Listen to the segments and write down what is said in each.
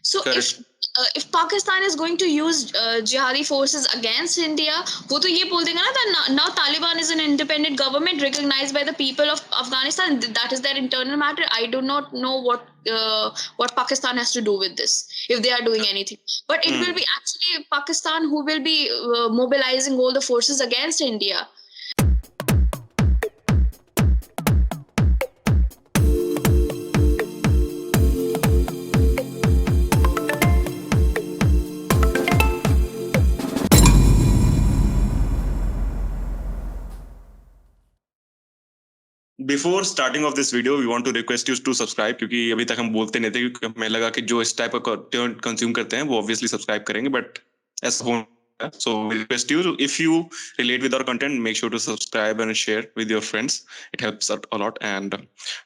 So if Pakistan is going to use jihadi forces against India, वो तो ये बोल देगा ना that now Taliban is an independent government recognized by the people of Afghanistan. That is their internal matter. I do not know what Pakistan has to do with this if they are doing anything. But it will be actually Pakistan who will be mobilizing all the forces against India. Before starting of this video we want to request you to subscribe, क्योंकि अभी तक हम बोलते नहीं थे, क्योंकि हमें लगा कि जो इस टाइप का कंटेंट कंज्यूम करते हैं वो ऑब्वियसली सब्सक्राइब करेंगे, बट ऐसा हो so we request you, if you relate with our content, make sure to subscribe and share with your friends. It helps a lot. And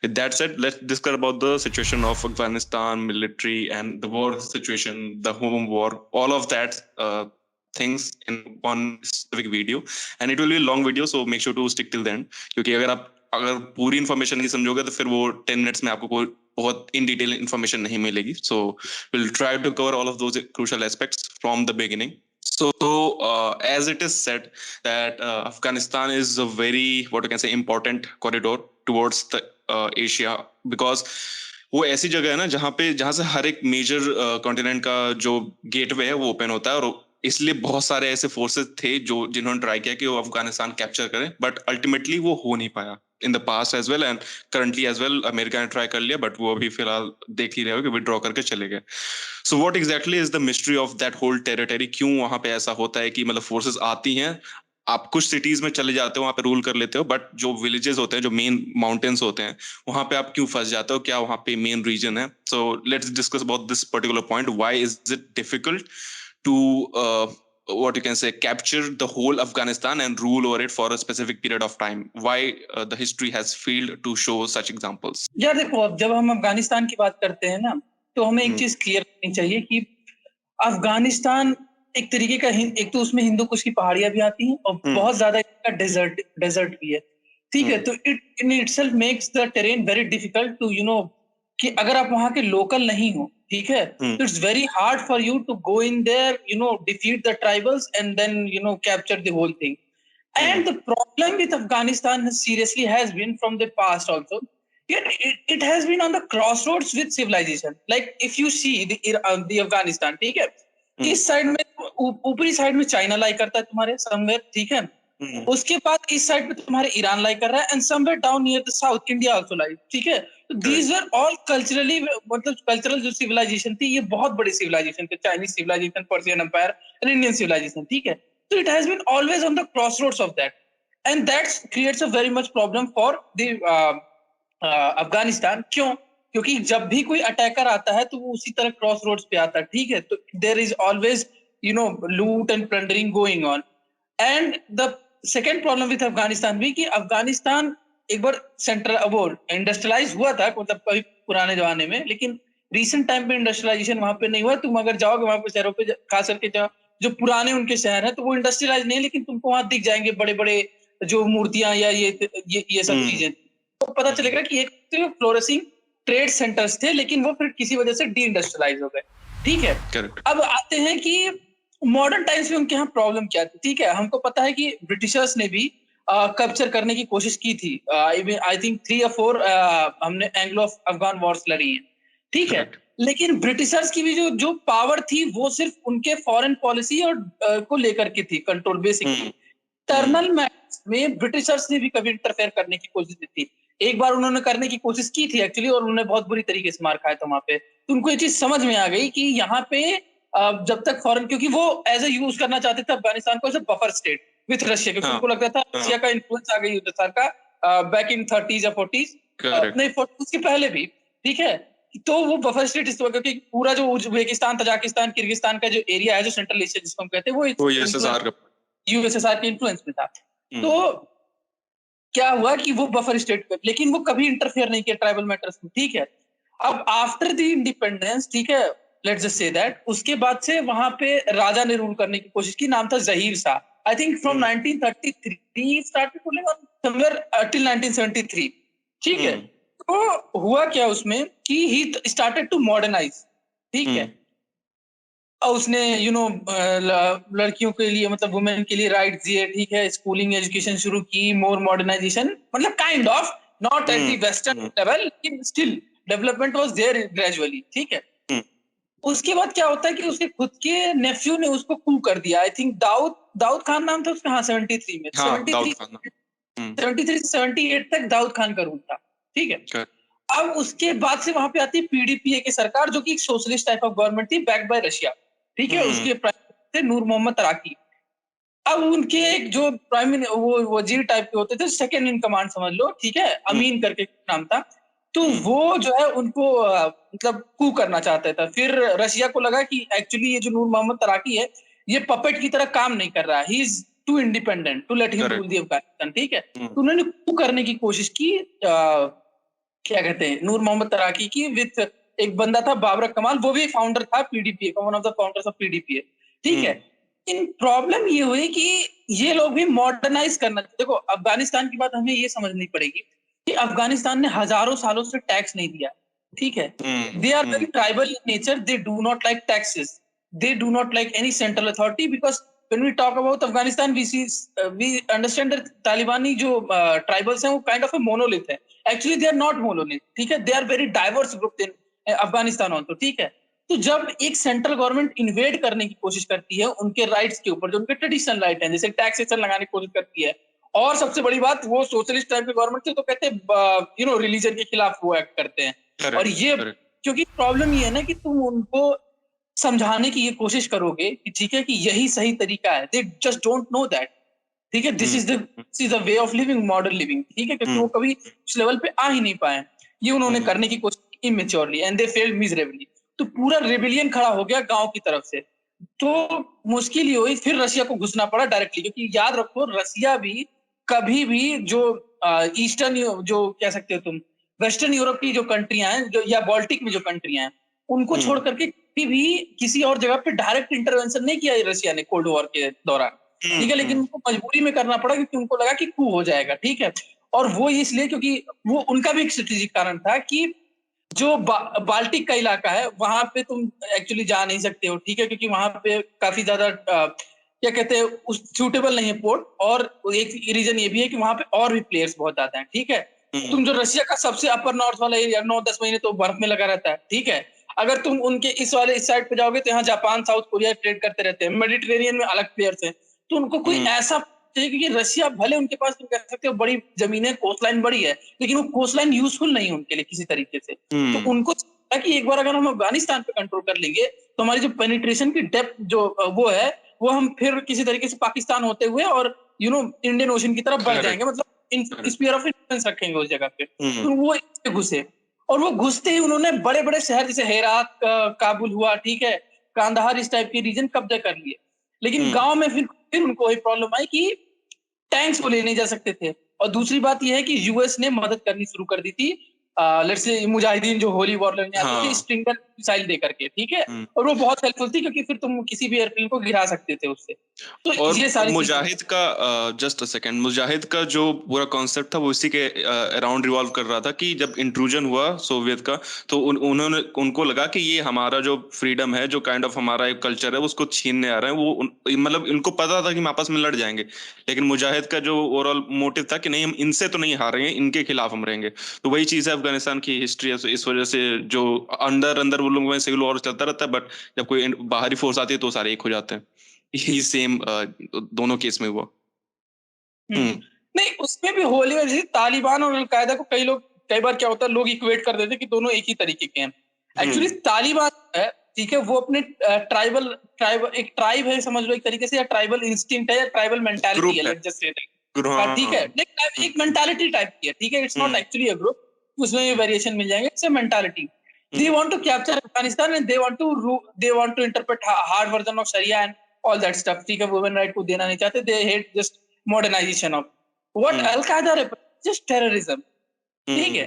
with that said, let's discuss about the situation of Afghanistan military and the war situation, the home war, all of that things in one specific video. And it will be a long video, so make sure to stick till the end, क्योंकि अगर पूरी information नहीं समझोगे तो फिर वो 10 minutes में आपको कोई बहुत इन डिटेल इन्फॉर्मेशन नहीं मिलेगी. So will try to cover all of those crucial aspects from the beginning. So as it is said that Afghanistan is a very, what you can say, important corridor towards the Asia, because वो ऐसी जगह है ना जहाँ से हर एक major continent का जो गेटवे है वो ओपन होता है, और इसलिए बहुत सारे ऐसे फोर्सेस थे जिन्होंने ट्राई किया कि वो अफगानिस्तान कैप्चर करें, बट अल्टीमेटली वो हो नहीं पाया. In the past as well and currently as well America ने ट्राई कर लिया, बट वो अभी फिलहाल देख ही रहे हो कि विड्रॉ करके चले गए. So what exactly is the mystery of that whole territory? क्यों वहां पे ऐसा होता है कि मतलब फोर्सेस आती हैं, आप कुछ सिटीज में चले जाते हो, वहां पे रूल कर लेते हो, बट जो विलेजेस होते हैं, जो मेन माउंटेन्स होते हैं, वहां पे आप क्यों फंस जाते हो? क्या वहां पे मेन रीजन है? So let's discuss about this particular point. Why is it difficult to what you can say, capture the whole Afghanistan and rule over it for a specific period of time? Why the history has failed to show such examples? यार देखो, अब जब हम अफगानिस्तान की बात करते हैं ना, तो हमें एक चीज क्लियर करनी चाहिए कि अफगानिस्तान एक तरीके का, एक तो उसमें हिंदू कुश की पहाड़ियां भी आती हैं और बहुत ज्यादा इसका डेजर्ट भी है. ठीक है, तो it in itself makes the terrain very difficult to कि अगर आप वहां के लोकल नहीं हो, ठीक है, तो it's very hard for you to go in there, defeat the tribals and then capture the whole thing. And the problem with Afghanistan seriously has been from the past also. It has been on the crossroads with civilization. Like if you see the Afghanistan, ठीक है, इस side में, ऊपरी side में China लाई करता है तुम्हारे somewhere, ठीक है, उसके बाद इस साइड में तुम्हारे ईरान लाई कर रहा है, and somewhere down near the South India also lie. ठीक है, तो दीज आर ऑल कल्चरली, मतलब कल्चरल जो सिविलाइजेशन थी, ये बहुत बड़ी सिविलाइजेशन थी. Chinese civilization, Persian empire and Indian civilization. ठीक है, so it has been always on the crossroads of that, and that creates a very much problem for the Afghanistan. क्यों? क्योंकि जब भी कोई अटैकर आता है तो वो उसी तरह क्रॉस रोड्स पे आता है. ठीक है, तो देयर इज ऑलवेज लूट and plundering going on. And the second problem with Afghanistan भी कि अफगानिस्तान एक बार वो इंडस्ट्रियलाइज हुआ था, मतलब कभी पुराने जमाने में, लेकिन रिसेंट टाइम पे इंडस्ट्रियलाइजेशन वहां पे नहीं हुआ. तुम अगर जाओगे वहां पे शहरों पे, खास करके जो पुराने उनके शहर हैं, तो वो इंडस्ट्रियलाइज नहीं है, लेकिन तुमको वहां दिख जाएंगे बड़े बड़े जो मूर्तियां या ये सब चीजें. तो पता चलेगा कि एक तो फ्लोरिशिंग ट्रेड सेंटर्स थे, लेकिन वो फिर किसी वजह से डी इंडस्ट्रियलाइज हो गए. ठीक है, अब आते हैं कि मॉडर्न टाइम्स में उनके यहाँ प्रॉब्लम क्या थी. ठीक है, हमको पता है कि ब्रिटिशर्स ने भी कैप्चर करने की कोशिश की थी. आई थिंक 3 या 4 हमने एंग्लो अफगान वॉर्स लड़ी हैं. ठीक है, लेकिन ब्रिटिशर्स की भी जो पावर थी वो सिर्फ उनके फॉरेन पॉलिसी और को लेकर के थी, कंट्रोल बेसिकली. इंटरनल मैटर्स में ब्रिटिशर्स ने भी कभी इंटरफेयर करने की कोशिश की थी. एक बार उन्होंने करने की कोशिश की थी एक्चुअली, और उन्होंने बहुत बुरी तरीके से मार खाया था वहां पे. तो उनको ये चीज समझ में आ गई कि यहाँ पे जब तक फॉरेन, क्योंकि वो एज ए यूज करना चाहते थे अफगानिस्तान को as a buffer state with Russia, क्योंकि उनको लगता था रशिया का इन्फ्लुएंस आ गई यूएसएसआर का बैक इन 30s या 40s, नहीं 40s के पहले भी. ठीक है, तो वो बफर स्टेट इस्तेमाल, क्योंकि पूरा जो उज्बेकिस्तान, तजाकिस्तान, किर्गिस्तान का जो एरिया है, जो सेंट्रल एशिया जिसको हम कहते हैं, वो यूएसएसआर के इन्फ्लुएंस में था. तो क्या हुआ कि वो बफर स्टेट पे, लेकिन वो कभी इंटरफेयर नहीं किया ट्राइबल मैटर्स में. ठीक है, अब आफ्टर द इंडिपेंडेंस, ठीक है, लेट्स जस्ट से दैट, उसके बाद से वहां पे राजा ने रूल करने की कोशिश की. नाम था Zaheer Shah. I think from 1933 started ruling on somewhere till 1973. ठीक है, तो हुआ क्या उसमें कि ही स्टार्टेड टू मॉडर्नाइज. ठीक है, और उसने लड़कियों के लिए मतलब वुमेन के लिए राइट्स दिए, ठीक है, स्कूलिंग एजुकेशन शुरू की, मोर मॉडर्नाइजेशन, मतलब kind of not at the western level, लेकिन still development was there gradually, ठीक है। उसके बाद क्या होता है कि उसके खुद के नेफ्यू ने उसको कू कर दिया। आई थिंक दाऊद दाऊद खान नाम था उसका, हाँ 73 में, हाँ, 73 दाऊद खान। 73 से 78 तक दाऊद खान का रूल था, ठीक है। Correct. अब उसके बाद से वहां पे आती है पीडीपीए की सरकार, जो कि एक सोशलिस्ट टाइप ऑफ गवर्नमेंट थी, बैक्ड बाय रशिया, ठीक है। उसके प्राइम मिनिस्टर थे नूर मोहम्मद तराकी। अब उनके एक जो प्राइम वो वजीर टाइप के होते थे, सेकंड इन कमांड समझ लो, ठीक है, अमीन करके नाम था। तो वो जो है उनको मतलब कू करना चाहता था। फिर रशिया को लगा कि एक्चुअली ये जो नूर मोहम्मद तराकी है, ये पपेट की तरह काम नहीं कर रहा, he is too independent to let him rule the Afghanistan, ठीक है। तो उन्होंने कू करने की कोशिश की, क्या कहते हैं, नूर मोहम्मद तराकी की, विथ एक बंदा था बाबरक कमाल, वो भी फाउंडर था पीडीपीए का, one of the founders of PDPA, ठीक है। इन प्रॉब्लम ये हुई कि ये लोग भी मॉडर्नाइज करना, देखो अफगानिस्तान की बात हमें ये समझनी पड़ेगी कि अफगानिस्तान ने हजारों सालों से टैक्स नहीं दिया, ठीक है। They are very tribal in nature, they do not like taxes, they do not like any central authority, because when we talk about Afghanistan, we understand that Talibani जो tribals हैं वो kind of a monolith है। Actually they are not monolith, ठीक है, they are very diverse group in Afghanistan also, ठीक है। तो जब एक सेंट्रल गवर्नमेंट इन्वेड करने की कोशिश करती है उनके राइट्स के ऊपर, जो उनके ट्रेडिशनल राइट है, जैसे टैक्सेशन लगाने की कोशिश करती है, और सबसे बड़ी बात वो सोशलिस्ट टाइप के गवर्नमेंट थे, तो कहते हैं रिलीजन के खिलाफ वो एक्ट करते हैं। और ये क्योंकि प्रॉब्लम ये है ना कि तुम उनको समझाने की ये कोशिश करोगे कि ठीक है कि यही सही तरीका है, they just don't know that, ठीक है, this is the way of living, modern living, ठीक है, क्योंकि वो कभी उस लेवल पे आ ही नहीं पाए। ये उन्होंने करने की कोशिश की immaturely, and they failed miserably. तो पूरा रेबिलियन खड़ा हो गया गांव की तरफ से। तो मुश्किल ही हुई, फिर रशिया को घुसना पड़ा डायरेक्टली, क्योंकि याद रखो रशिया भी कभी भी जो ईस्टर्न, जो कह सकते हो तुम, वेस्टर्न यूरोप की जो कंट्रियां हैं, जो या बाल्टिक में जो कंट्रियां हैं, उनको छोड़ करके भी किसी और जगह पे डायरेक्ट इंटरवेंशन नहीं किया रशिया ने कोल्ड वॉर के दौरान, ठीक है। लेकिन उनको मजबूरी में करना पड़ा, क्योंकि उनको लगा कि कू हो जाएगा, ठीक है। और वो इसलिए क्योंकि वो उनका भी एक स्ट्रेटेजिक कारण था कि जो बाल्टिक का इलाका है वहां पे तुम एक्चुअली जा नहीं सकते हो, ठीक है, क्योंकि वहां पे काफी ज्यादा क्या कहते हैं उस सूटेबल नहीं है पोर्ट, और एक रीजन ये भी है कि वहां पे और भी प्लेयर्स बहुत ज्यादा हैं, ठीक है। तुम जो रशिया का सबसे अपर नॉर्थ वाला एरिया 9-10 महीने तो बर्फ में लगा रहता है, ठीक है। अगर तुम उनके इस साइड पे जाओगे तो यहाँ जापान साउथ कोरिया ट्रेड करते रहते हैं, मेडिटेरेनियन में अलग प्लेयर्स हैं। तो उनको कोई ऐसा चाहिए, क्योंकि रशिया भले उनके पास तुम कह सकते हो बड़ी जमीनें, कोस्ट लाइन बड़ी है, लेकिन वो कोस्ट लाइन यूजफुल नहीं है उनके लिए किसी तरीके से। तो उनको कि एक बार अगर हम अफगानिस्तान पे कंट्रोल कर लेंगे तो हमारी जो पेनिट्रेशन की डेप्थ जो वो है, वो हम फिर किसी तरीके से पाकिस्तान होते हुए और इंडियन ओशन की तरफ बढ़ जाएंगे, मतलब स्फीयर ऑफ इन्फ्लुएंस रखेंगे उस जगह पे। तो वो घुसे, और वो घुसते ही उन्होंने बड़े बड़े शहर जैसे हेरात, काबुल हुआ, ठीक है, कांधार, इस टाइप के रीजन कब्जा कर लिए। लेकिन गांव में फिर उनको वही प्रॉब्लम आई कि टैंक्स वो ले नहीं जा सकते थे। और दूसरी बात यह है कि यूएस ने मदद करनी शुरू कर दी थी, लेट्स से मुजाहिदीन जो होली वॉर लड़ने आते थे, स्ट्रिंगर मिसाइल दे करके, ठीक है। और वो बहुत हेल्पफुल थी, क्योंकि फिर तुम किसी भी एयरप्लेन को गिरा सकते थे उससे। तो और ये सारी मुजाहिद का जस्ट अ सेकंड, मुजाहिद का जो पूरा कॉन्सेप्ट था वो इसी के अराउंड रिवॉल्व कर रहा था कि जब इंट्रूजन हुआ सोवियत का, तो उन्होंने उनको लगा कि ये हमारा जो फ्रीडम है, जो काइंड ऑफ हमारा एक कल्चर है, उसको छीनने आ रहे हैं। वो मतलब इनको पता था कि हम आपस में लड़ जाएंगे, लेकिन मुजाहिद का जो ओवरऑल मोटिव था कि नहीं, हम इनसे तो नहीं हारेंगे, इनके खिलाफ हम रहेंगे। तो वही चीज है अफगानिस्तान की हिस्ट्री है। इस वजह से जो अंदर अंदर वो लोगों में सिविल वॉर चलता रहता है, बट जब कोई बाहरी फोर्स आती है तो सारे एक हो जाते हैं। यही सेम दोनों केस में हुआ। नहीं, उसमें भी होली में जैसे तालिबान और अलकायदा को कई बार क्या होता है, लोग इक्वेट कर देते हैं कि दोनों एक ही तरीके के हैं। एक्चुअली तालिबान है, ठीक है, वो अपने ट्राइबल एक ट्राइब है समझ लो एक तरीके से, या ट्राइबल इंस्टिंक्ट है, या ट्राइबल मेंटालिटी है, लेट्स जस्ट से ठीक है, एक मेंटालिटी टाइप की है, ठीक है। It's not actually a group, उसमें भी वेरिएशन मिल जाएंगे। It's a mentality, they want to capture Afghanistan and they want to interpret hard version of sharia and all that stuff, ठीक है। वुमेन राइट को देना नहीं चाहते, they hate just modernization of what Al Qaeda represents, just terrorism, ठीक है।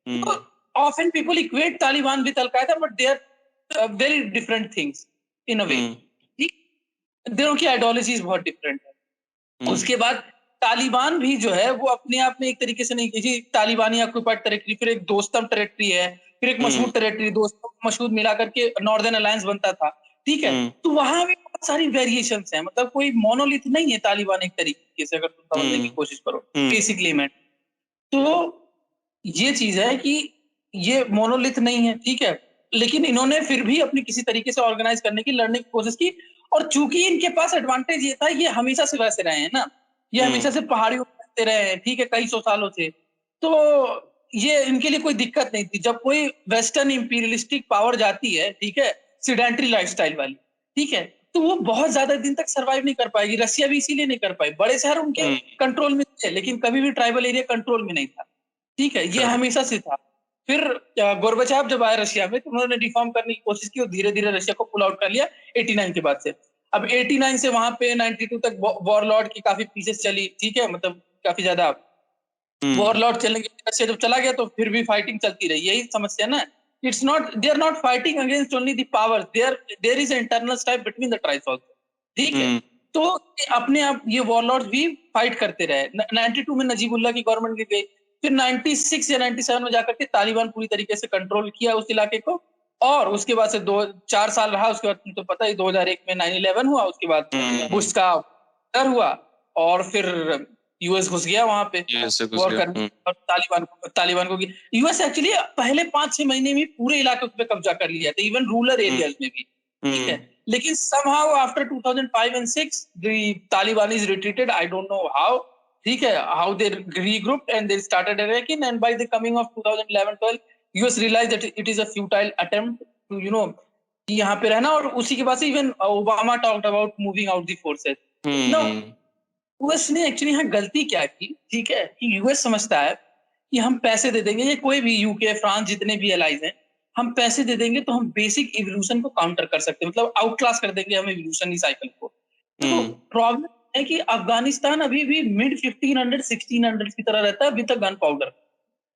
तो often people equate Taliban with Al-Qaeda, but they are very different things in a way, ठीक। दोनों की आइडियोलॉजीज बहुत डिफरेंट है। उसके बाद तालिबान भी जो है वो अपने आप में एक तरीके से नहीं, किसी तालिबानी ऑक्युपाइड टेरिटरी, फिर एक दोस्तम टेरिटरी है, फिर एक मशहूद टेरिटरी, दोस्तम मशहूद मिला करके नॉर्दर्न अलायंस बनता था, ठीक है। तो वहां भी बहुत सारी वेरिएशंस हैं, मतलब कोई मोनोलिथ नहीं है तालिबान एक तरीके से, अगर तुम समझने की कोशिश करो बेसिकली में। तो ये चीज है कि ये मोनोलिथ नहीं है, ठीक है, लेकिन इन्होंने फिर भी अपनी किसी तरीके से ऑर्गेनाइज करने की, लड़ने की कोशिश की। और चूंकि इनके पास एडवांटेज ये था, ये हमेशा से वैसे रहे हैं ना, ये हमेशा से पहाड़ियों में रहते रहे हैं, ठीक है, कई सौ सालों से। तो ये इनके लिए कोई दिक्कत नहीं थी। जब कोई वेस्टर्न इंपीरियलिस्टिक पावर जाती है, ठीक है, सिडेंट्री लाइफस्टाइल वाली, ठीक है, तो वो बहुत ज्यादा दिन तक सरवाइव नहीं कर पाएगी। रसिया भी इसीलिए नहीं कर पाई। बड़े शहर उनके कंट्रोल में थे, लेकिन कभी भी ट्राइबल एरिया कंट्रोल में नहीं था, ठीक है, ये हमेशा से था। फिर गोर्बाचेव जब आए रशिया में, तो उन्होंने रिफॉर्म करने की कोशिश की और धीरे धीरे रशिया को पुल आउट कर लिया 89 के बाद से। अब 89 से वहां पे 92 तक वॉरलॉर्ड की काफी पीसेस चली, ठीक है, मतलब काफी ज्यादा वॉरलॉर्ड चलने के रशिया जब चला गया, तो फिर भी फाइटिंग चलती रही। यही समस्या ना, it's not, they are not fighting against only the powers, there is internal strife between the tribes also, ठीक है। तो अपने आप ये वॉरलॉर्ड्स भी फाइट करते रहे। 92 में नजीबुल्लाह की गवर्नमेंट गिर गई, फिर 96 या 97 में जाकर के तालिबान पूरी तरीके से कंट्रोल किया उस इलाके को, और उसके बाद से 4 साल रहा। उसके बाद तुमको पता है 2001 में 9/11 हुआ, उसके बाद बुश का डर हुआ, और फिर यूएस घुस गया वहां पे वॉर करने, और तालिबान को यूएस एक्चुअली पहले 5-6 महीने में पूरे इलाके पे कब्जा कर लिया था, इवन रूरल एरियाज में भी, ठीक है। लेकिन somehow after 2005 and 6 the Talibanis retreated. I don't know how, ठीक है, how they regrouped and they started attacking, and by the coming of 2011-12 US realized that it is a futile attempt to यहाँ पे रहना, और उसी के बाद से even Obama talked about moving out the forces. Now US ने actually यहाँ गलती क्या की, ठीक है, कि यूएस समझता है कि हम पैसे दे देंगे, ये कोई भी यूके फ्रांस जितने भी एलाइज हैं, हम पैसे दे देंगे तो हम बेसिक इवोल्यूशन को काउंटर कर सकते हैं, मतलब आउट क्लास कर देंगे हम इवोल्यूशनरी साइकिल को। तो प्रॉब्लम है कि अफगानिस्तान अभी भी मिड 1500-1600 की तरह रहता है with gunpowder,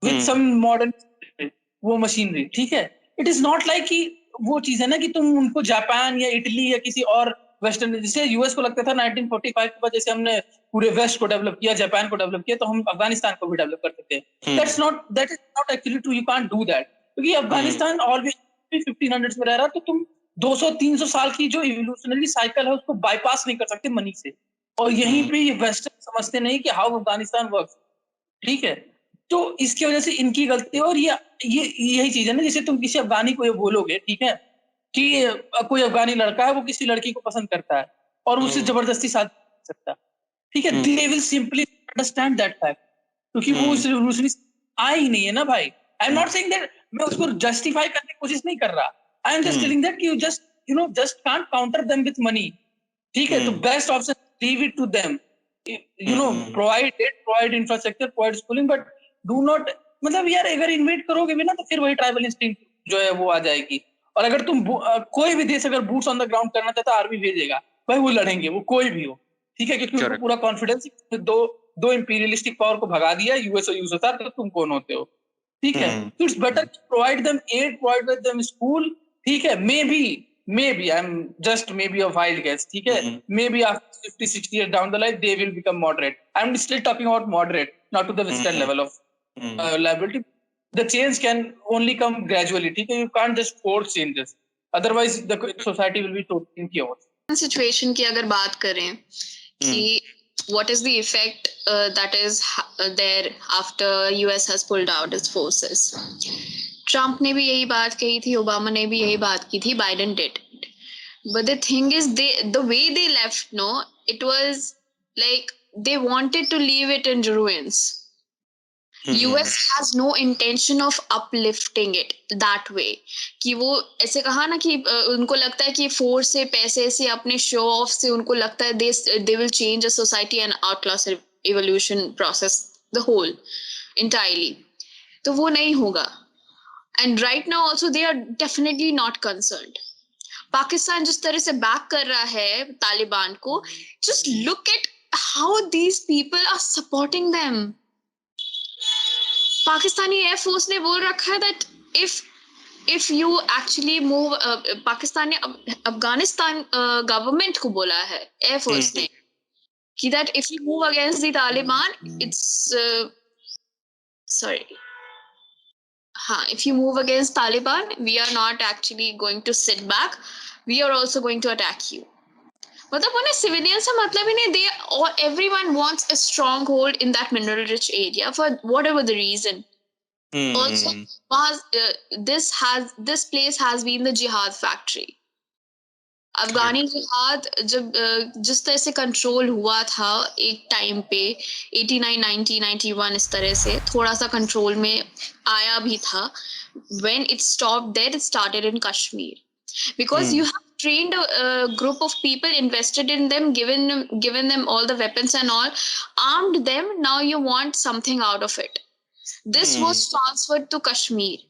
with some modern वो मशीनरी, ठीक है। इट इज नॉट लाइक कि वो चीज है ना कि तुम उनको जापान या इटली या किसी और वेस्टर्न, जैसे यूएस को लगता था 1945 के बाद जैसे हमने पूरे वेस्ट को डेवलप किया, जापान को डेवलप किया, तो हम अफगानिस्तान को भी डेवलप कर सकते हैं। That is not actually true, you can't do that, क्योंकि अफगानिस्तान ऑलवेज 1500 में रह रहा, तो तुम 200-300 साल की जो इवोल्यूशनरी साइकिल है उसको बाईपास नहीं कर सकते मनी से। और यहीं पे ये वेस्टर्न समझते नहीं कि हाउ अफगानिस्तान वर्क्स, ठीक है। तो इसकी वजह से इनकी गलती है। और ये यही चीज है ना, जैसे तुम किसी अफगानी को ये बोलोगे, ठीक है, कि कोई अफगानी लड़का है, वो किसी लड़की को पसंद करता है और उससे जबरदस्ती शादी कर सकता है, ठीक है, they will simply understand that fact, क्योंकि वो उस रिवॉल्यूशनरी आई ही नहीं है ना भाई। I am not saying that, मैं उसको जस्टिफाई करने की कोशिश नहीं कर रहा, I am just telling that you just can't counter them with money, ठीक है। तो best option, leave it to them, provide infrastructure, provide schooling, but do not, मतलब यार अगर इन्वेट करोगे भी ना, तो फिर वही ट्राइबल इंस्टिंक्ट जो है वो आ जाएगी। और अगर तुम कोई भी देश अगर बूट्स ऑन द ग्राउंड करना चाहता है, आर्मी भेजेगा भाई, वो लड़ेंगे, वो कोई भी हो, ठीक है, क्योंकि उनको पूरा कॉन्फिडेंस, दो इंपीरियलिस्टिक पावर को भगा दिया, यूएस और यूएसएसआर, तो तुम कौन होते हो, ठीक है। तो it's better provide them aid, provide them school, ठीक है। maybe I'm just maybe a wild guess, ठीक है, maybe after 50-60 years down the line they will become moderate. I'm still talking about moderate, not to the western level of liability. The change can only come gradually, ठीक है, you can't just force changes, otherwise the society will be totally in chaos. Situation की अगर बात करें कि what is the effect that is there after US has pulled out its forces. Trump ने भी यही बात कही थी, ओबामा ने भी यही बात की थी, Biden did, but the thing is the way they left, no, it was like they wanted to leave it in ruins. US has no intention of uplifting it that way, कि वो ऐसे कहा ना कि उनको लगता है कि फोर्स से, पैसे से, अपने शो ऑफ से उनको लगता है they will change a society and outclass evolution process the whole entirely, तो वो नहीं होगा। And right now also they are definitely not concerned. Pakistan जिस तरह से बैक कर रहा है तालिबान को, just look at how these people are supporting them. Pakistani air force ने बोल रखा है that if you actually move, Pakistan ने अफगानिस्तान गवर्नमेंट को बोला है, एयरफोर्स ने, कि that if you move against the Taliban, it's if you move against Taliban, we are not actually going to sit back. we are also going to attack you. मतलब उन्हें civilian से मतलब ही नहीं, they or everyone wants a stronghold in that mineral rich area for whatever the reason. Also, this place has been the jihad factory. अफगानी जिहाद जब जिस तरह से कंट्रोल हुआ था एक टाइम पे 89, 90, 91 इस तरह से थोड़ा सा कंट्रोल में आया भी था. When it stopped there, it started in Kashmir. Because you have trained a group of people, invested in them, given them all the weapons and all, armed them. Now you want something out of it. This was transferred to Kashmir.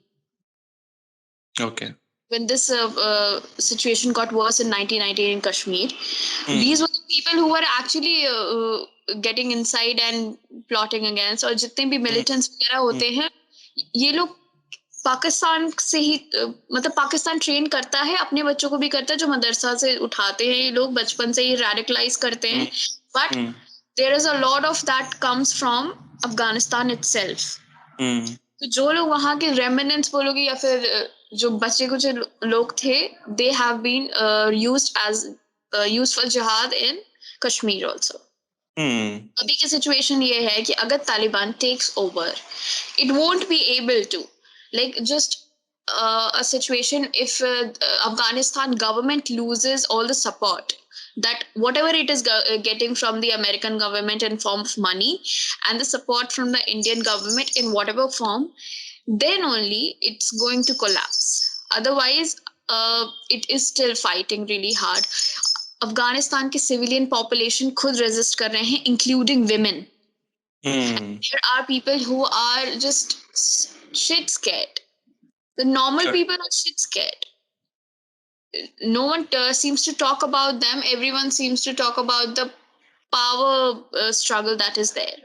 Okay. When this situation got worse in 1998 in Kashmir, these were the people who were actually getting inside and plotting against. और जितने भी militants वगैरह होते हैं, ये लोग पाकिस्तान से ही मतलब पाकिस्तान ट्रेन करता है, अपने बच्चों को भी करता है, जो मदरसा से उठाते हैं ये लोग बचपन से ही radicalize करते हैं. But there is a lot of that comes from Afghanistan itself. तो जो लोग वहाँ के remnants बोलोगे या फिर जो बच्चे कुछ लोग थे, they have been used for jihad in Kashmir also. अभी की situation ये है कि अगर Taliban takes over, it won't be able to, like just a situation if Afghanistan government loses all the support, that whatever it is getting from the American government in form of money and the support from the Indian government in whatever form, then only it's going to collapse. Otherwise, it is still fighting really hard. Afghanistan के civilian population खुद resist कर रहे हैं, including women. There are people who are just shit scared. The normal people are shit scared. No one seems to talk about them. Everyone seems to talk about the power struggle that is there.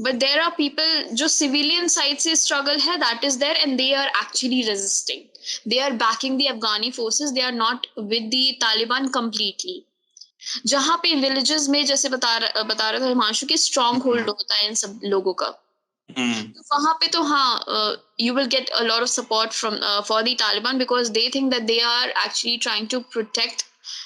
But there are people जो civilian side से struggle है, that is there, and they are actually resisting. They are backing the Afghani forces. They are not with the Taliban completely. जहाँ पे villages में जैसे बता रहा था हिमांशु कि strong hold होता है इन सब लोगों का. तो वहाँ पे तो हाँ, you will get a lot of support from for the Taliban because they think that they are actually trying to protect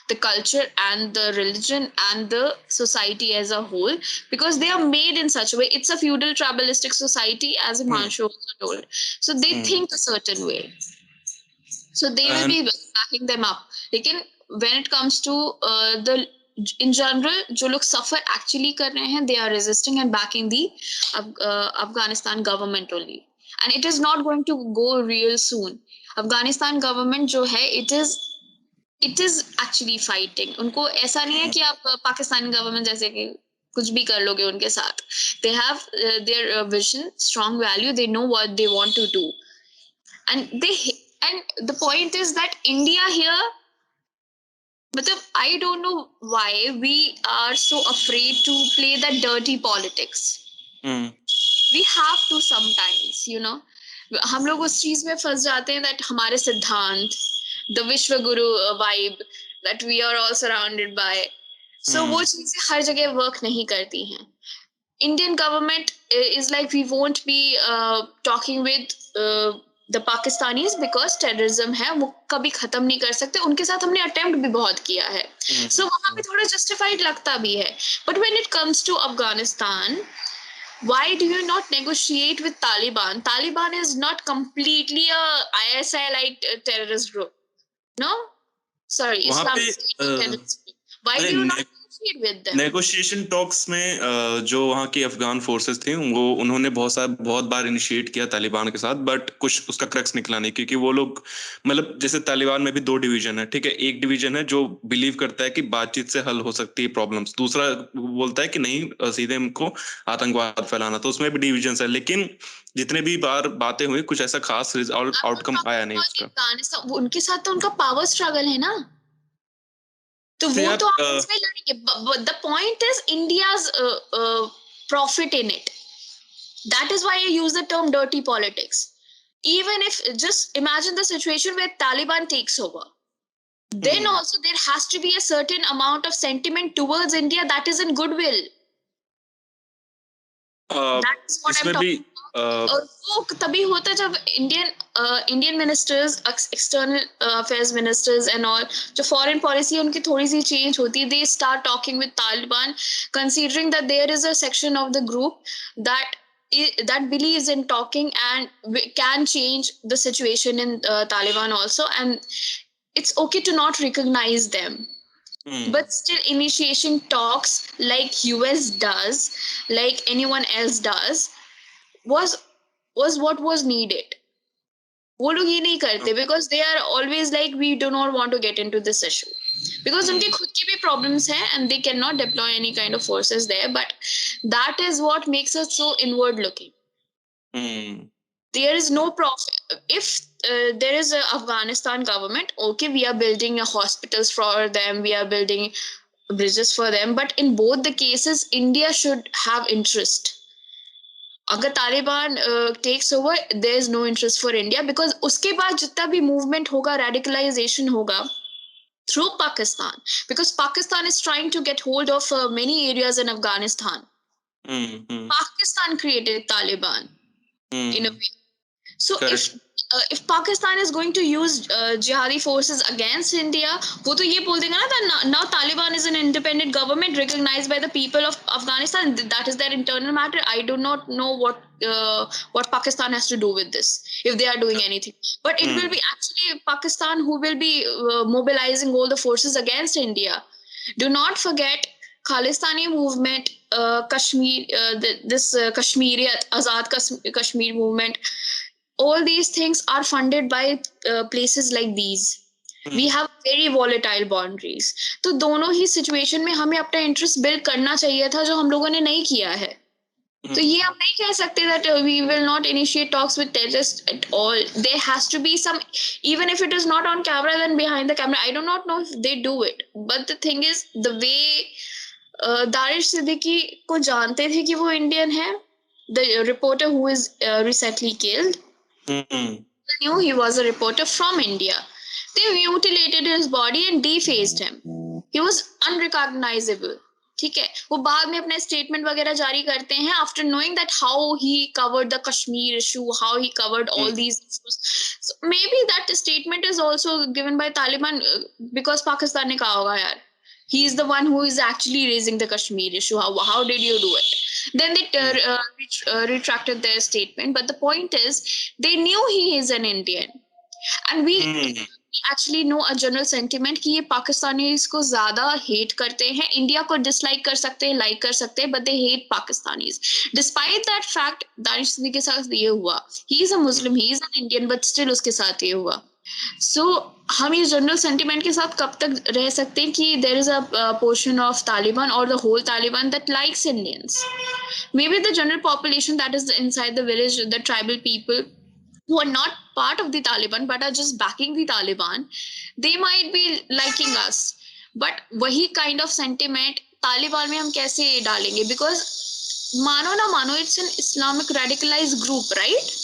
the culture and the religion and the society as a whole, because they are made in such a way. It's a feudal tribalistic society, as Himanshu also told. So they think a certain way. So they will be backing them up. Lekin when it comes to in general, जो लोग suffer actually कर रहे हैं, they are resisting and backing the Afghanistan government only. And it is not going to go real soon. Afghanistan government जो है, it is actually fighting. उनको ऐसा नहीं है कि आप पाकिस्तानी गवर्नमेंट जैसे कि कुछ भी कर लोगे उनके साथ. They have their vision, strong value. They know what they want to do, and the point is that India here, मतलब I don't know why we are so afraid to play that dirty politics. We have to sometimes, you know. हम लोग उस चीज में फंस जाते हैं that हमारे सिद्धांत, the Vishwaguru vibe that we are all surrounded by. So वो चीजें हर जगह work नहीं करती हैं. Indian government is like, we won't be talking with the Pakistanis because terrorism है, वो कभी खत्म नहीं कर सकते. उनके साथ हमने attempt भी बहुत किया है. So वहाँ पे थोड़ा justified लगता भी है. But when it comes to Afghanistan, why do you not negotiate with Taliban? Taliban is not completely a ISI-like terrorist group. No? Sorry, Islamic terrorist group. Why do you not negotiate with them? Negotiation talks में जो वहाँ की Afghan forces थी, वो उन्होंने बहुत बार initiate किया तालिबान के साथ, बट कुछ उसका क्रक्स निकला नहीं, क्योंकि वो लोग मतलब जैसे तालिबान में भी 2 डिवीजन है, ठीक है. एक डिवीजन है जो बिलीव करता है कि बातचीत से हल हो सकती है प्रॉब्लम्स, दूसरा बोलता है कि नहीं, सीधे हमको आतंकवाद फैलाना. तो उसमें भी डिवीजन है, लेकिन जितने भी बार बातें हुई कुछ ऐसा खास आउटकम आया नहीं उसका. उनके साथ तो उनका पावर स्ट्रगल है ना, तो वो तो आपस में लड़ेंगे. The point is India's profit in it. That is why I use the term dirty politics. Even if, just imagine the situation where Taliban takes over, then also there has to be a certain amount of sentiment towards India that is in goodwill. That's what I'm talking about. और वो तभी होता है जब Indian ministers, external affairs ministers and all, जो foreign policy उनकी थोड़ी सी चेंज होती है, they start talking with Taliban, considering that there is a section of the group that believes in talking and can change the situation in Taliban also, and it's okay to not recognize them. But still initiation talks like US does, like anyone else does, was what was needed. वो लोग ये नहीं करते because they are always like we do not want to get into this issue because उनके खुद की भी problems हैं and they cannot deploy any kind of forces there, but that is what makes us so inward looking. There is no profit. If there is a Afghanistan government, okay, we are building hospitals for them, we are building bridges for them, but in both the cases India should have interest. अगर Taliban takes over, there is no interest for India because उसके बाद जितना भी movement होगा, radicalization होगा through Pakistan, because Pakistan is trying to get hold of many areas in Afghanistan. Pakistan created Taliban in a way. So if Pakistan is going to use jihadi forces against India, वो तो ये बोल देगा ना that now Taliban is an independent government recognized by the people of Afghanistan. That is their internal matter. I do not know what Pakistan has to do with this if they are doing anything. But it will be actually Pakistan who will be mobilizing all the forces against India. Do not forget Khalistani movement, Kashmir, this Kashmiriyat, Azad Kashmir movement. All these things are funded by places like these. We have very volatile boundaries. तो दोनों ही situation में हमें अपना interest build करना चाहिए था जो हम लोगों ने नहीं किया है. तो ये हम नहीं कह सकते that we will not initiate talks with terrorists at all. There has to be some, even if it is not on camera, then behind the camera. I do not know if they do it. But the thing is, the way Danish Siddiqui को जानते थे कि वो Indian है, the reporter who is recently killed, knew he was a reporter from India. They mutilated his body and defaced him. He was unrecognizable. ठीक है, वो बाद में अपने स्टेटमेंट वगैरह जारी करते हैं after knowing that how he covered the Kashmir issue, how he covered all these issues. So maybe that statement is also given by Taliban because Pakistan ने कहा होगा यार, he is the one who is actually raising the Kashmir issue. How did you do it? Then they retracted their statement. But the point is, they knew he is an Indian. And we actually know a general sentiment कि ये Pakistanis को ज़्यादा hate करते हैं. India को dislike कर सकते हैं, like कर सकते हैं, but they hate Pakistanis. Despite that fact, Danish Siddiqui के साथ ये हुआ. He is a Muslim, he is an Indian, but still उसके साथ ये हुआ. So हम ये जनरल सेंटिमेंट के साथ कब तक रह सकते हैं कि there is a portion of Taliban or the whole Taliban that likes Indians. Maybe the general population that is inside the village, the tribal people who are not part of the Taliban but are just backing the Taliban, they might be liking us. But वही kind of sentiment Taliban में हम कैसे डालेंगे? Because मानो ना मानो, it's an Islamic radicalized group, right?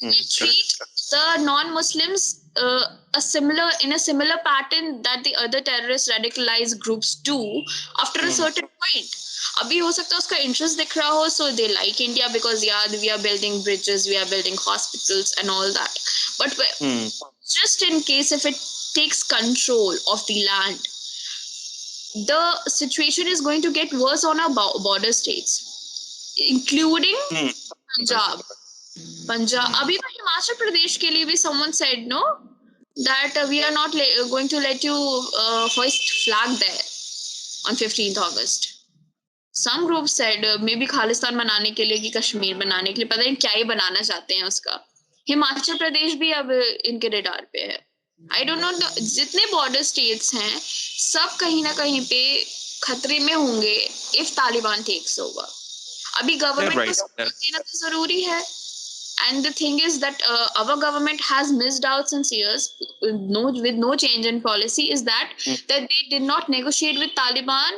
They treat the non-Muslims in a similar pattern that the other terrorist radicalized groups do after a certain point. अभी हो सकता है उसका interest दिख रहा हो, so they like India because yeah, we are building bridges, we are building hospitals and all that. But just in case if it takes control of the land, the situation is going to get worse on our border states, including Punjab. अभी तो हिमाचल प्रदेश के लिए भी someone said no, that we are not going to let you hoist flag there on 15th August. Some groups said maybe Khalistan बनाने के लिए कि कश्मीर बनाने के लिए, पता नहीं क्या ही बनाना चाहते हैं उसका. हिमाचल प्रदेश भी अब इनके रेडार पे है. I don't know, जितने border states हैं सब कहीं ना कहीं पे खतरे में होंगे if Taliban takes over. अभी गवर्नमेंट को सपोर्ट देना तो जरूरी है. And the thing is that our government has missed out since years with no change in policy, is that they did not negotiate with Taliban,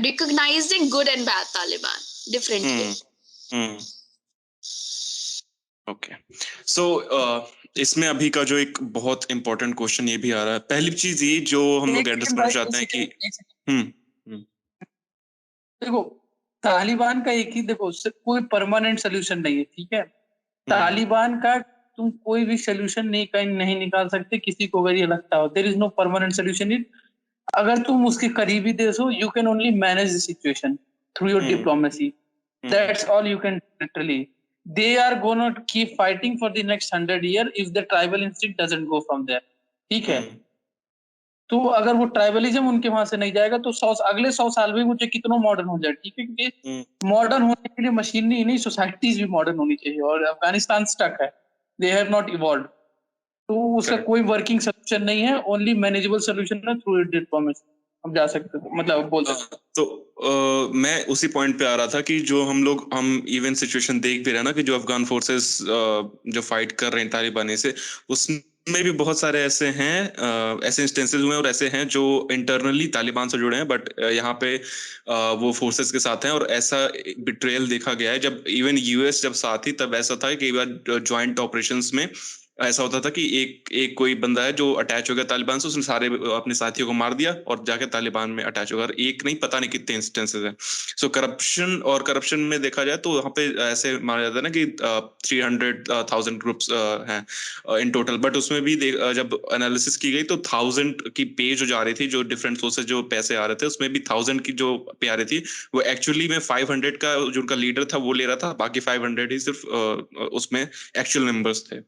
recognizing good and bad Taliban differently. Okay. So इसमें अभी का जो एक बहुत important question ये भी आ रहा है. पहली चीज ये जो हम लोग एड्रेस करना चाहते हैं कि देखो तालिबान का एक ही देखो, कोई परमानेंट सोल्यूशन नहीं है, ठीक है। तालिबान का तुम कोई भी सोल्यूशन नहीं निकाल सकते, किसी को अगर ये लगता हो। There is no permanent solution it. अगर तुम उसके करीबी देश हो, you can only manage the situation through your diplomacy. That's all you can do, literally. They are gonna keep fighting for the next 100 years if the tribal instinct doesn't go from there. ठीक है। तो अगर वो tribalism उनके वहां से नहीं जाएगा तो अगले 100 साल में मुझे कितना मॉडर्न हो जाए, ठीक है। क्योंकि मॉडर्न होने के लिए मशीनरी नहीं, सोसाइटीज भी मॉडर्न होनी चाहिए, और अफगानिस्तान स्टक है, दे हैव नॉट इवॉल्व। तो उसका कोई वर्किंग सोल्यूशन नहीं है, ओनली मैनेजेबल सोल्यूशन है थ्रू डिप्लोमेसी। हम जा सकते थे, मतलब बोल सकते। तो मैं उसी पॉइंट पे आ रहा था कि जो हम इवन सिचुएशन देख भी रहे हैं ना, कि जो अफगान फोर्सेस जो फाइट कर रहे हैं तालिबानी से, उसमें भी बहुत सारे ऐसे हैं, ऐसे इंस्टेंसेस हुए हैं और ऐसे हैं जो इंटरनली तालिबान से जुड़े हैं, बट यहाँ पे वो फोर्सेस के साथ हैं। और ऐसा बिट्रेयल देखा गया है, जब इवन यूएस जब साथ थी, तब ऐसा था कि ज्वाइंट ऑपरेशंस में ऐसा होता था कि एक कोई बंदा है जो अटैच हो गया तालिबान से, उसने सारे अपने साथियों को मार दिया और जाके तालिबान में अटैच हो गया। एक नहीं, पता नहीं कितने इंस्टेंसेस हैं। सो करप्शन में देखा जाए तो वहाँ पे ऐसे माना जाता है ना कि 300,000 ग्रुप्स हैं इन टोटल, बट उसमें भी जब एनालिसिस की गई तो 1000 की पे जो जा रही थी, जो डिफरेंट सोर्सेज जो पैसे आ रहे थे, उसमें भी 1000 की जो पे आ रही थी, वो एक्चुअली में 500 का जो उनका लीडर था वो ले रहा था, बाकी 500 ही सिर्फ उसमें एक्चुअल मेंबर्स थे।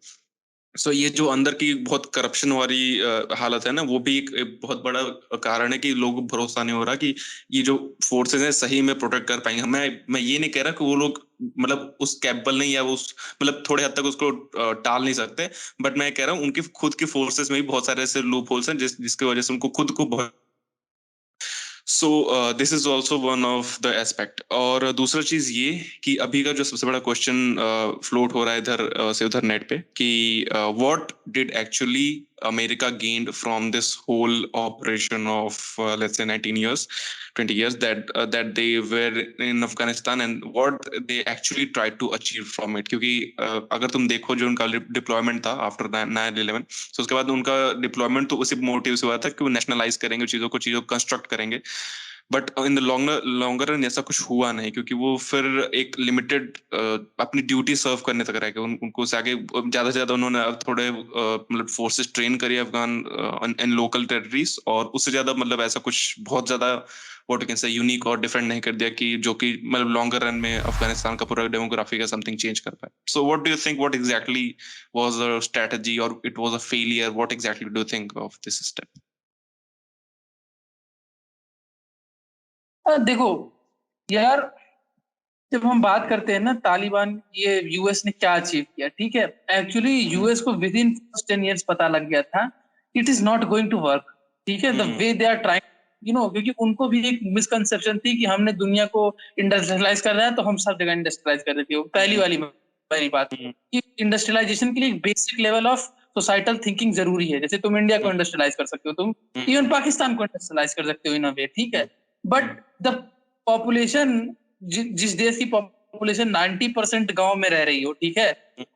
सो ये जो अंदर की बहुत करप्शन वाली हालत है ना, वो भी एक बहुत बड़ा कारण है कि लोगों को भरोसा नहीं हो रहा कि ये जो फोर्सेस हैं सही में प्रोटेक्ट कर पाएंगे। मैं ये नहीं कह रहा कि वो लोग मतलब उस कैपेबल नहीं, या उस मतलब थोड़े हद तक उसको टाल नहीं सकते, बट मैं कह रहा हूँ उनकी खुद की फोर्सेस में भी बहुत सारे ऐसे लूप होल्स हैं जिसकी वजह से उनको खुद को बहुत। So this is also one of the aspect. और दूसरा चीज ये कि अभी का जो सबसे बड़ा क्वेश्चन फ्लोट हो रहा है इधर से उधर नेट पे, कि what did actually America gained from this whole operation of let's say 19 years 20 years that they were in Afghanistan, and what they actually tried to achieve from it. क्योंकि अगर तुम देखो जो उनका डिप्लॉयमेंट था आफ्टर 9/11, so उसके बाद उनका डिप्लॉयमेंट तो उसी मोटिव से हुआ था कि वो नेशनलाइज करेंगे चीजों को कंस्ट्रक्ट करेंगे, but in the longer run ऐसा कुछ हुआ नहीं, क्योंकि वो फिर एक लिमिटेड अपनी ड्यूटी सर्व करने तक रह गए। उनको से आगे ज्यादा से ज्यादा उन्होंने थोड़े मतलब फोर्सेस ट्रेन करी अफगान इन लोकल टेरिटरीज, और उससे ज्यादा मतलब ऐसा कुछ बहुत ज्यादा what you can say unique और डिफरेंट नहीं कर दिया कि जो कि मतलब लॉन्गर रन में अफगानिस्तान का पूरा डेमोग्राफी का समथिंग चेंज कर पाए। So what do you think, what exactly was the strategy, और it was a failure? What exactly do you think of this step? देखो यार, जब हम बात करते हैं ना तालिबान, ये यूएस ने क्या अचीव किया, ठीक है। एक्चुअली यूएस को विद इन फर्स्ट 10 years पता लग गया था it is not going to work, ठीक है, the way they are trying, क्योंकि उनको भी एक मिसकंसेप्शन थी कि हमने दुनिया को इंडस्ट्रियलाइज कर रहा है तो हम सब जगह इंडस्ट्रियलाइज कर रहे थे। पहली वाली बात कि इंडस्ट्रियलाइजेशन के लिए basic level of societal thinking जरूरी है। जैसे तुम इंडिया को इंडस्ट्रियलाइज कर सकते हो, तुम इवन पाकिस्तान को इंडस्ट्रियलाइज कर सकते हो इन अ वे, ठीक है। बट द पॉपुलेशन, जिस देश की पॉपुलेशन 90% गांव में रह रही हो, ठीक है,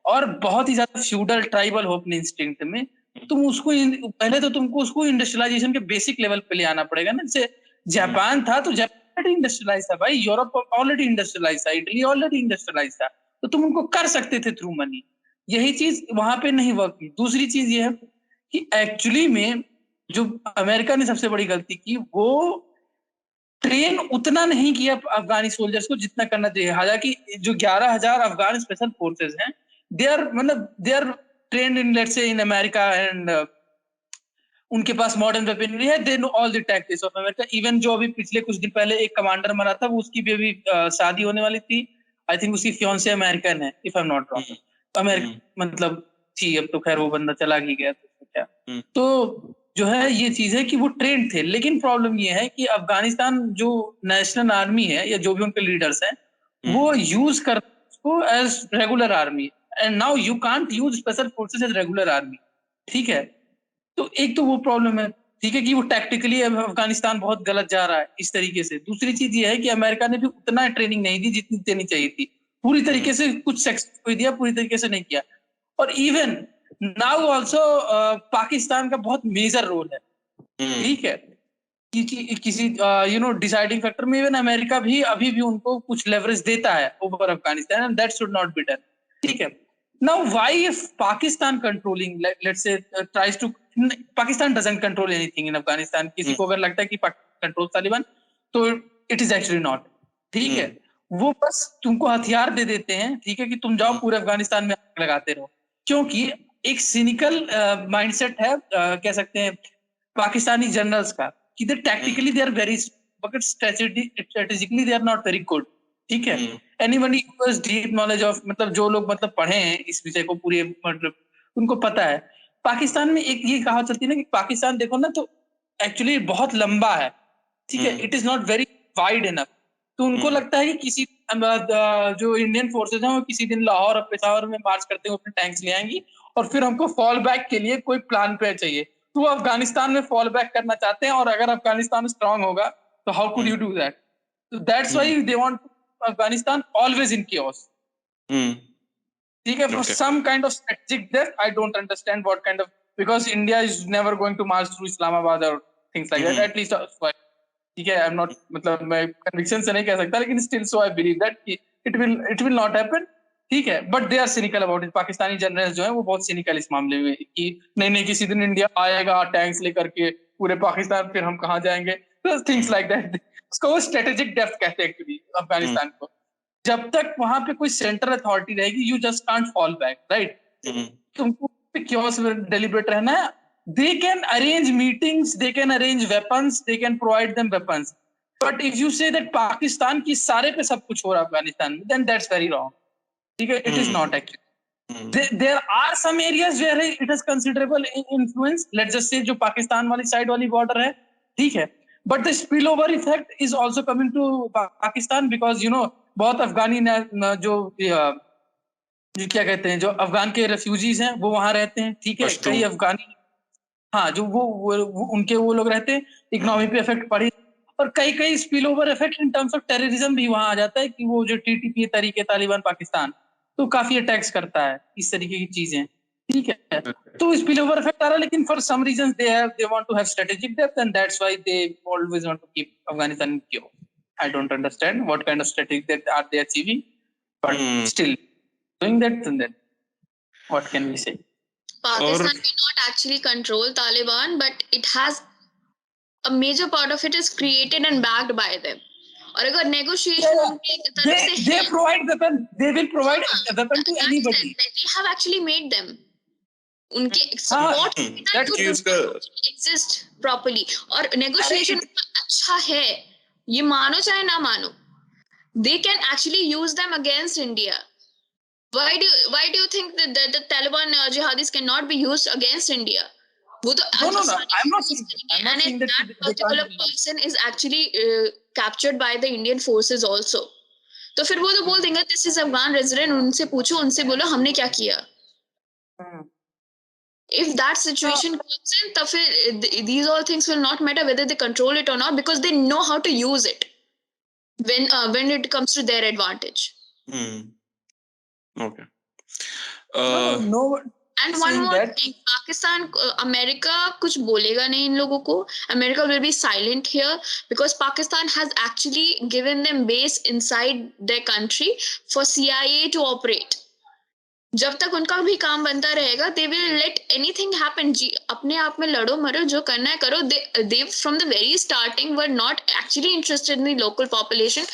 और बहुत ही ज्यादा फ्यूडल ट्राइबल हो अपने इंस्टिंक्ट में, तुम उसको पहले तो तुमको उसको इंडस्ट्रियलाइजेशन के बेसिक लेवल पे ले आना पड़ेगा ना। जैसे जापान था तो जापान इंडस्ट्रियलाइज था भाई, यूरोप ऑलरेडी इंडस्ट्रियलाइज था, इटली ऑलरेडी इंडस्ट्रियलाइज था, तो तुम उनको कर सकते थे थ्रू मनी। यही चीज वहां पे नहीं वर्क की। दूसरी चीज ये है कि एक्चुअली में जो अमेरिका ने सबसे बड़ी गलती की, वो ट्रेन उतना नहीं किया अफगानी सोल्जर्स को जितना करना चाहिए। हालांकि जो 11,000 अफगान स्पेशल फोर्सेस हैं, they are trained in let's say in America, and उनके पास मॉडर्न वेपनरी है, they know all the tactics of America. Even जो अभी पिछले कुछ दिन पहले एक कमांडर मरा था, वो उसकी भी अभी शादी होने वाली थी। आई थिंक उसकी फियांसे अमेरिकन है, if I am not wrong. America मतलब थी, अब तो खैर वो बंदा चला ही गया, तो क्या। तो जो है ये चीज है कि वो ट्रेंड थे, लेकिन प्रॉब्लम ये है कि अफगानिस्तान जो नेशनल आर्मी है, या जो भी उनके लीडर्स हैं, वो यूज कर उसको as regular army, and now you can't use special forces as regular army, ठीक है। तो एक तो वो प्रॉब्लम है, ठीक है, कि वो टैक्टिकली अफगानिस्तान बहुत गलत जा रहा है इस तरीके से। दूसरी चीज ये है कि अमेरिका ने भी उतना ट्रेनिंग नहीं दी जितनी देनी चाहिए थी। पूरी तरीके से कुछ सेक्शन को दिया, पूरी तरीके से नहीं किया। और इवन नाउ ऑल्सो पाकिस्तान का बहुत मेजर रोल है, ठीक है। किसी डिसाइडिंग फैक्टर में इवन अमेरिका भी अभी भी उनको कुछ लेवरेज देता है over Afghanistan, and that should not be done. ठीक है. Now why if Pakistan controlling, let's say tries to, Pakistan doesn't control anything in Afghanistan. किसी को अगर लगता है कि पाकिस्तान कंट्रोल तालिबान, तो इट इज एक्चुअली नॉट. ठीक है. वो बस तुमको हथियार दे देते हैं, ठीक है, कि तुम जाओ पूरे अफगानिस्तान में आग लगाते रहो. क्योंकि एक सिनिकल माइंडसेट है, कह सकते हैं पाकिस्तानी जनरल्स का, कि they tactically they are very, but strategically they are not very good. ठीक है. Anybody who has deep knowledge of, मतलब जो लोग मतलब पढ़े हैं इस विषय को पूरे, मतलब उनको पता है. पाकिस्तान में एक ये कहावत चलती है ना कि पाकिस्तान देखो ना तो एक्चुअली बहुत लंबा है. ठीक है. It is not very wide enough. तो उनको लगता है कि किसी जो इंडियन फोर्सेज हैं वो किसी दिन लाहौर और पेशावर में मार्च करते हुए अपने टैंक्स ले आएंगी, और फिर हमको फॉल बैक के लिए कोई प्लान पे चाहिए. तो वो अफगानिस्तान में फॉल बैक करना चाहते हैं, और अगर अफगानिस्तान स्ट्रांग होगा तो how could you do that? So that's why they want Afghanistan always in chaos. ठीक है. For some kind of strategic depth, I don't understand what kind of, because India is never going to march through Islamabad or things like that. At least ठीक है. I'm not, मतलब मैं conviction से नहीं कह सकता, लेकिन still so I believe that it will not happen. ठीक है. But they are cynical about it. Pakistani generals जो है वो बहुत cynical इस मामले में, कि नहीं किसी दिन इंडिया आएगा टैंक्स लेकर के पूरे पाकिस्तान, फिर हम कहाँ जाएंगे, things like that. उसको वो स्ट्रेटेजिक डेप्थ कहते हैं एक्चुअली अफगानिस्तान को. जब तक वहां पे कोई सेंटर अथॉरिटी रहेगी, you just can't fall back, right? तुमको क्यों डेलिब्रेट रहना है. They can arrange meetings, they can arrange weapons, they can provide them weapons, but if you say that Pakistan की सारे पे सब कुछ हो रहा है अफगानिस्तान में, देन दैट्स वेरी रॉन्ग. ठीक है. It is not actually. There are some areas where it has considerable influence. Let's just say जो पाकिस्तान वाली साइड वाली बॉर्डर है, ठीक है, but the spillover effect is also coming to Pakistan, because बहुत अफगानी जो क्या कहते हैं, जो अफगान के रेफ्यूजीज हैं वो वहां रहते हैं. ठीक है. कई अफगानी, हाँ, जो वो उनके वो लोग रहते हैं, इकोनॉमी पे इफेक्ट पड़ी, और कई spill over effect in terms of terrorism भी वहां आ जाता है, कि वो जो टीटीपी तरीके तालिबान पाकिस्तान तो काफी अटैक्स करता है, इस तरीके की चीजें. ठीक है. तो स्पिल ओवर इफेक्ट आ रहा है, लेकिन for some reasons they want to have strategic depth, and that's why they always want to keep Afghanistan in chaos. I don't understand what kind of strategic that are they achieving, but still doing that, then what can we say? Pakistan cannot actually control Taliban, but it has a major part of it is created and backed by them. और अगर negotiation उनकी तरफ से they provide weapon, they will provide weapon to anybody. They have actually made them. उनके support exist properly, और negotiation अच्छा है, ये मानो चाहे ना मानो. They can actually use them against India. Why do you think that the Taliban jihadis cannot be used against India? वो तो no, I'm not saying that particular person is actually captured by the Indian forces also. तो फिर वो तो बोल देंगे this is Afghan resident, उनसे पूछो, उनसे बोलो हमने क्या किया. If that situation comes in, तो फिर these all things will not matter whether they control it or not, because they know how to use it when it comes to their advantage. Okay. No. And one more thing, Pakistan, America कुछ बोलेगा नहीं इन लोगों को. America will be silent here because Pakistan has actually given them base inside their country for CIA to operate. जब तक उनका भी काम बनता रहेगा, they will let anything happen. जी अपने आप में लड़ो मरो, जो करना है करो. They from the very starting were not actually interested in the local population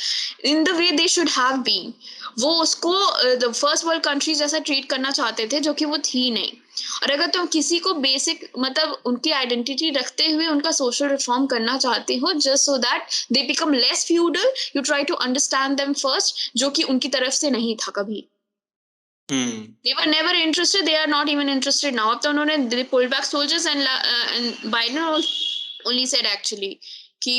in the way they should have been. वो उसको the first world country जैसा ट्रीट करना चाहते थे, जो कि वो थी नहीं. और अगर तुम किसी को बेसिक, मतलब उनकी आइडेंटिटी रखते हुए उनका सोशल रिफॉर्म करना चाहते हो, just so that they become less feudal, you try to understand them first, जो कि उनकी तरफ से नहीं था कभी. They were never interested. They are not even interested now. अब तो उन्होंने they pulled back soldiers, and Biden only said actually कि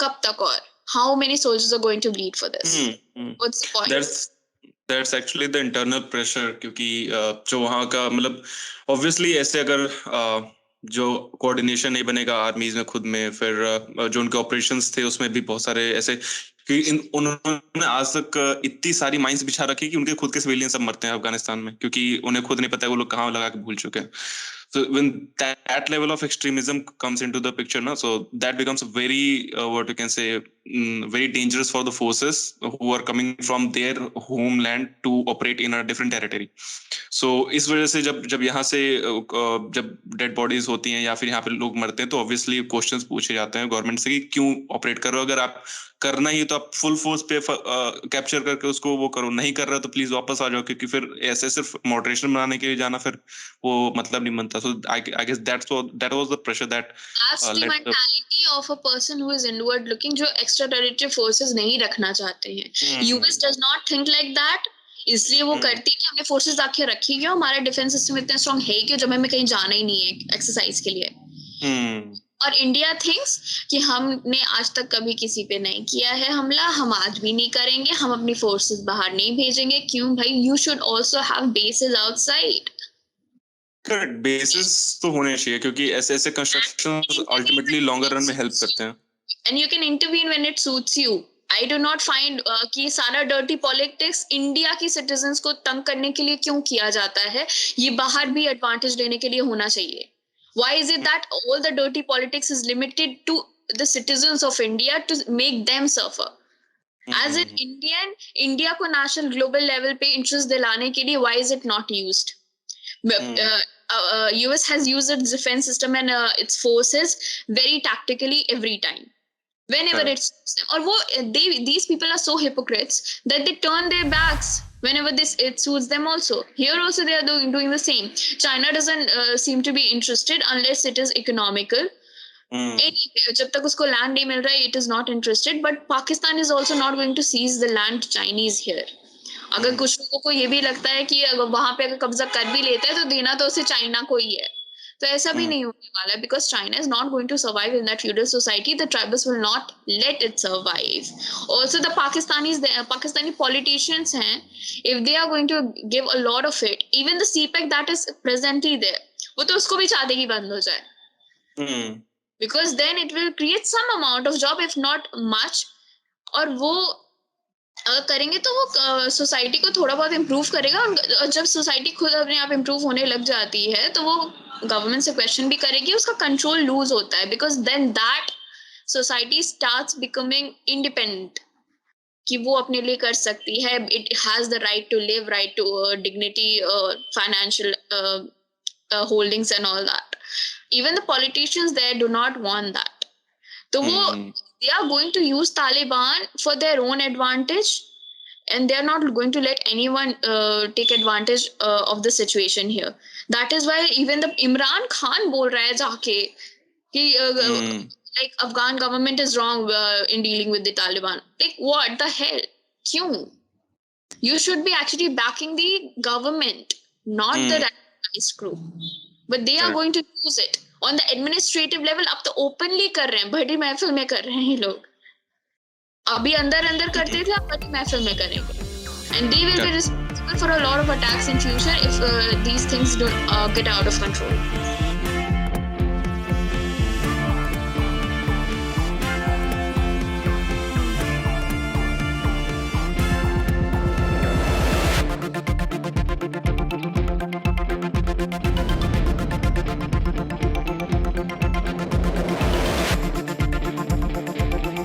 कब तक, और how many soldiers are going to bleed for this? What's the point? That's actually the internal pressure, क्योंकि जो वहाँ का, मतलब obviously ऐसे अगर जो कोऑर्डिनेशन नहीं बनेगा आर्मीज में खुद में, फिर जो उनके ऑपरेशंस थे उसमें भी बहुत सारे ऐसे कि उन्होंने आज तक इतनी सारी माइंस बिछा रखी कि उनके खुद के सिविलियन सब मरते हैं अफगानिस्तान में, क्योंकि उन्हें खुद नहीं पता है वो लोग कहाँ लगा के भूल चुके हैं. So when that level of extremism comes into the picture, na, so that becomes very what you can say, very dangerous for the forces who are coming from their homeland to operate in a different territory. So इस वजह से जब यहाँ से जब dead bodies होती हैं या फिर यहाँ पे लोग मरते हैं, तो ऑब्वियसली क्वेश्चंस पूछे जाते हैं गवर्नमेंट से कि क्यों ऑपरेट कर रहे हो? अगर आप करना ही तो आप फुल फोर्स पे कैप्चर करके उसको वो करो, नहीं कर रहे तो प्लीज वापस आ जाओ, क्योंकि फिर ऐसे सिर्फ मॉडरेशन बनाने के लिए जाना फिर वो मतलब नहीं बनता. So I guess that was the pressure that That's the mentality of a person who is inward looking, जो extra territorial forces नहीं रखना चाहते हैं. US does not think like that. इसलिए वो करती है कि हमने फोर्सेस आके रखी क्यों, हमारा डिफेंस सिस्टम इतना स्ट्रांग है क्यों, जब हमें कहीं जाना ही नहीं है एक्सरसाइज के लिए. और इंडिया थिंक्स कि हमने आज तक कभी किसी पे नहीं किया है हमला, हम आज भी नहीं करेंगे, हम अपनी फोर्सेस बाहर नहीं भेजेंगे. क्यों भाई? You should also have bases outside. Correct, basis तो होने चाहिए, क्योंकि ऐसे ऐसे कंस्ट्रक्शंस अल्टीमेटली लॉन्गर रन में हेल्प करते हैं. And you can intervene when it suits you. I do not find कि सारा डर्टी पॉलिटिक्स इंडिया की सिटीजन्स को तंग करने के लिए क्यों किया जाता है. ये बाहर भी एडवांटेज लेने के लिए होना चाहिए. Why is it that all the dirty politics is limited to the citizens of India to make them suffer? As an Indian, India को national global level पे interest दिलाने के लिए why is it not used? US has used its defense system and its forces very tactically every time. Whenever it suits them. और वो these people are so hypocrites that they turn their backs whenever it suits them also. Here also they are doing the same. China doesn't seem to be interested unless it is economical. जब तक उसको land नहीं मिल रहा है, it is not interested. But Pakistan is also not going to seize the land Chinese here. अगर कुछ लोगों को ये भी लगता है कि अगर वहां पे अगर कब्जा कर भी लेता है तो देना तो उसे चाइना को ही है, तो ऐसा भी नहीं होने वाला है. Because China is not going to survive in that feudal society. The tribals will not let it survive. Also the Pakistani politicians हैं, if they are going to give a lot of it, even the CPEC that is presently there, वो तो उसको भी चाहते कि बंद हो जाए. Because then it will create some amount of job, if not much. और वो करेंगे तो वो सोसाइटी को थोड़ा बहुत इम्प्रूव करेगा. और जब सोसाइटी खुद अपने आप इम्प्रूव होने लग जाती है तो वो गवर्नमेंट से क्वेश्चन भी करेगी, उसका कंट्रोल लूज होता है. Because then that society starts becoming independent, कि वो अपने लिए कर सकती है. It has the right to live, right to dignity, financial holdings and all that. Even the politicians there do not want that. तो वो they are going to use Taliban for their own advantage, and they are not going to let anyone take advantage of the situation here. That is why even the Imran Khan bol raha hai jaake ki like Afghan government is wrong in dealing with the Taliban. Like what the hell? Kyun? You should be actually backing the government, not the radicalized group. But they are going to use it on the administrative level. अब तो openly कर रहे हैं, बड़ी महफिल में कर रहे हैं ये लोग. अभी अंदर करते थे, अब बड़ी महफिल में करेंगे. And they will be responsible for a lot of attacks in future if these things don't get out of control.